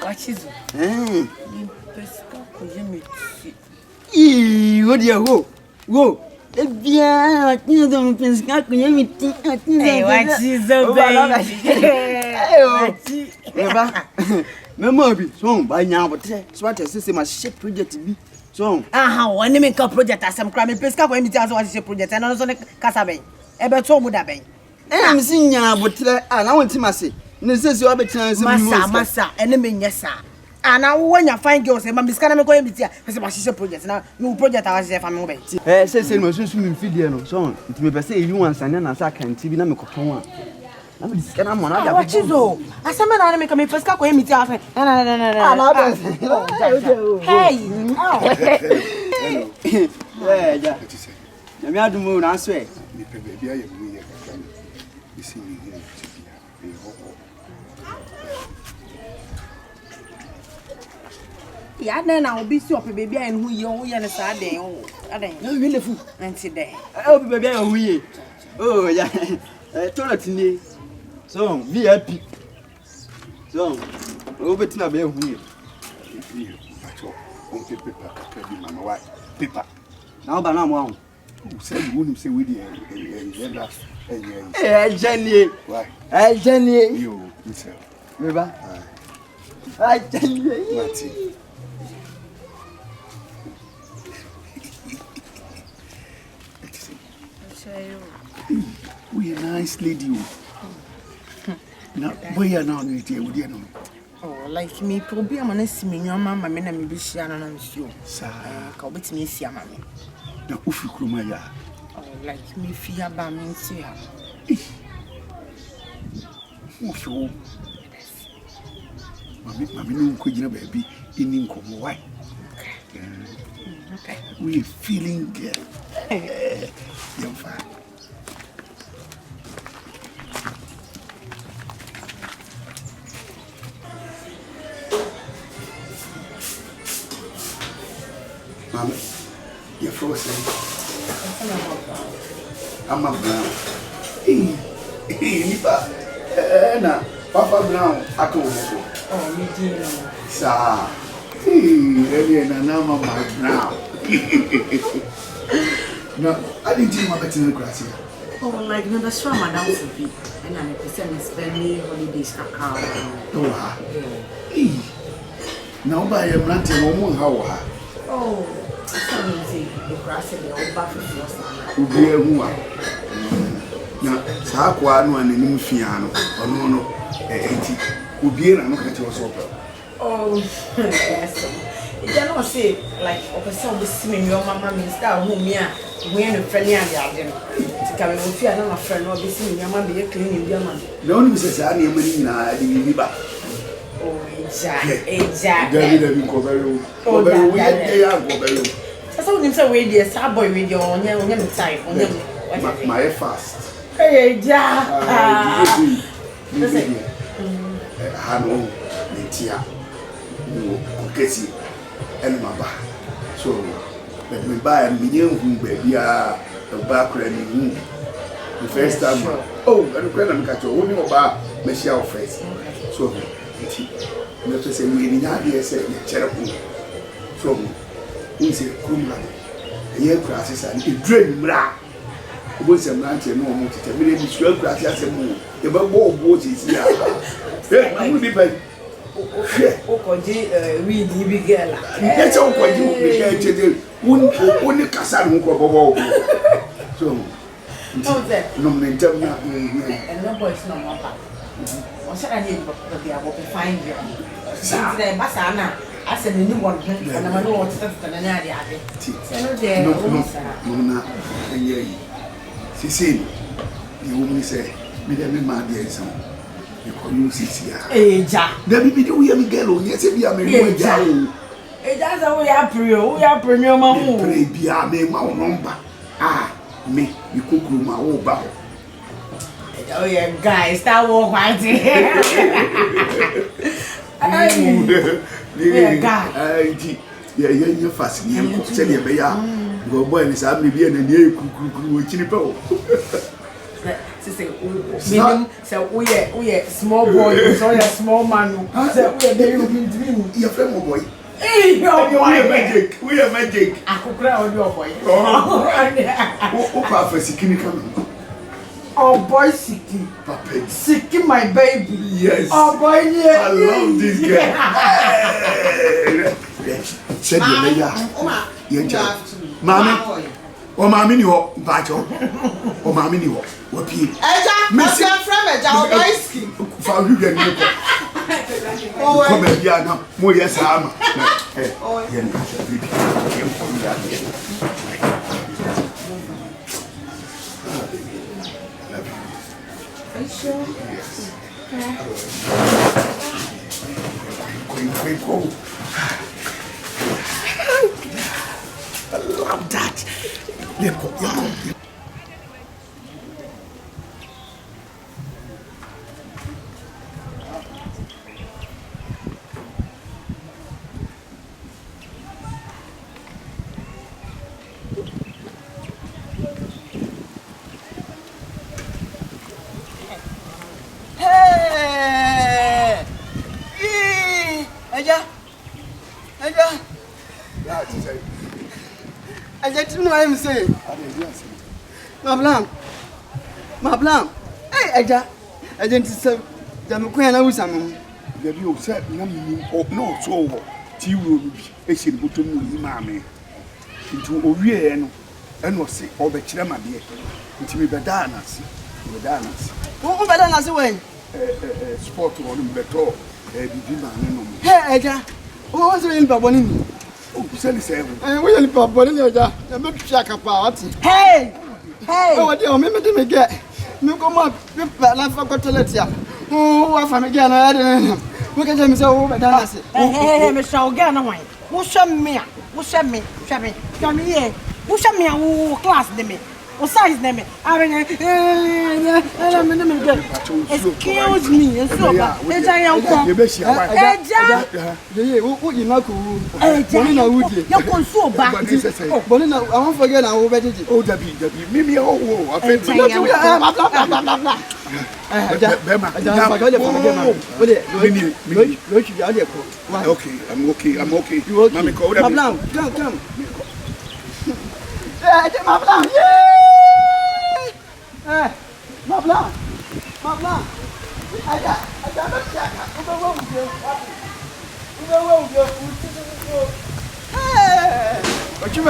Wachizo. Pesca kuyemiti. What do you go? Bien, tu dois me pescar kuyemiti. Wachizo baby. Mama bi so ba nya abote so ate se ma ship project bi so aha woni me ka project asem kra me pesca kuyemiti aso wa ship project na so ne kasa ben e be to mu da ben am sin nya abote na wonti mase ne se wa betina se masa ene me nyesa ana wo nya fine girls e ma miska na me kuyemiti a se ma ship project na me project awa ship fa me ben se no sunsun mi fidie no so nti me pese eyi wansane na sa kanti bi na me kopon a na me diska na mo na da Wachizo asema na me ka me pesca kuyemiti afa na hey ja na me adumu na so e me pe baby aye mu ye kakra ni isi ni hu tibia e ho ya na na obi si ope baby aye hu ye o ye ne sa den o aden na wi le fu anti den obi baby aye hu ye oh ya toilet ni so VIP so obetina be hu ye acho on pe paper kakra bi mama wa paper na ba na mo ahun say you won't say we the Jenny why Jenny you yourself me ba Jenny Mati we a nice lady now boy now you dey we dey no oh like me problem na si me nyoma ma me na me bi hia na nsuo sa ka obetimi esi ama me na ufi kroma ya oh like me fi aba me nti ha ufi mami no ko gina baby ini nkomo why okay we feeling good you're fine Mama, you're frozen. I'm a brown. Nipa, na Papa Brown, I told you. oh me dear Sir, really, na Mama Brown. No, I didn't think my better grass here. oh like no that's from madam to be and I person spend me holidays kakao Oh, now by a plant in one hour. oh so me say the grass the old back for sana Ubi who na saa kwa no anim fia no ono no enti obi na no ka che so oh yes you don't say like person be see me your mama me start home me a we no friend and the ade no tika me ofia na my friend no be see me mama be clean bi ama na oni bi se saa na mani na de bi ba oh eja David ko belo ko belo we dey ya ko belo so we say we dey sa boy we dey onya me time onya my fast eja hano netia no kokesi en maba so me buy me hu baby a ba kra ni hu the first time oh and kra na me ka cho woni oba me share first so enti me to say we ni na dey say me chere ku so we say kumla ye kra say e drain mra obo se mrantie no mo tete me ni sua kra say asem e ba bo obo ti si a eh mu bi ba o ko ji we ni bi girl e che o ko ji o bi girl che woni kasa no ko bobo so no me ntem na and no boys no more pa o se ka ni bi abo be fine girl since then basa na ase ni won na ma no o tete na na ade se no de no na enye yi sisi ni wo mi se mi de mi ma de ensan e ko yu sisi ya eja da bi de wo ya mi girl o ni se bi a me wo eja o eja za wo ya pre mi o ma hu pre bi a me ma o number me ikokuru ma wo ba oh yeah guys that walk right yeah guy yeah fast ni ko se le be ya go boy ni sa me bi na ni kukuru wo chini pe o say minimum say we small boy so you small man say we dey you dream your friend mo boy eh your boy we are magic akukura o your boy o pa fa sikini kan oh boy Siki papa Siki my baby yes oh boy yeah I love this girl said you ya yeah mama o mama ni ho bacho o mama ni ho wo pie eja me friend eja o boy Siki fa wi ga ni ko ko be ya na mo yes ama yeah ni ka baby you ko ya are you sure? Yes. Go. I love that. I just know I'm saying. My blam. Hey, Eja. I didn't say, I'm queen. I was some. The view said, no, so tea will be a simple to me, mammy. Into Oriano, and was sick all the chama dear. Into me, bananas. Who better than us away? Sport on better. Hey, Eja. Who was in Baboni? Oh, 77. And we only Baboni, Eja. I'm not shack about. Hey! Oh, dear, remember me get. No come up, I forgot to let you. Oh, I found again. I didn't. Look at him so over there. Hey, Michelle, get away. Who shot me? Who shot me? Come here. Who shot me? Who class them? Who size them? I mean, excuse me. And so, Bonina, I won't forget. I will bet it. Oh, Debbie, Mimi, oh, I think I'm okay. Mommy, call them. Come. What you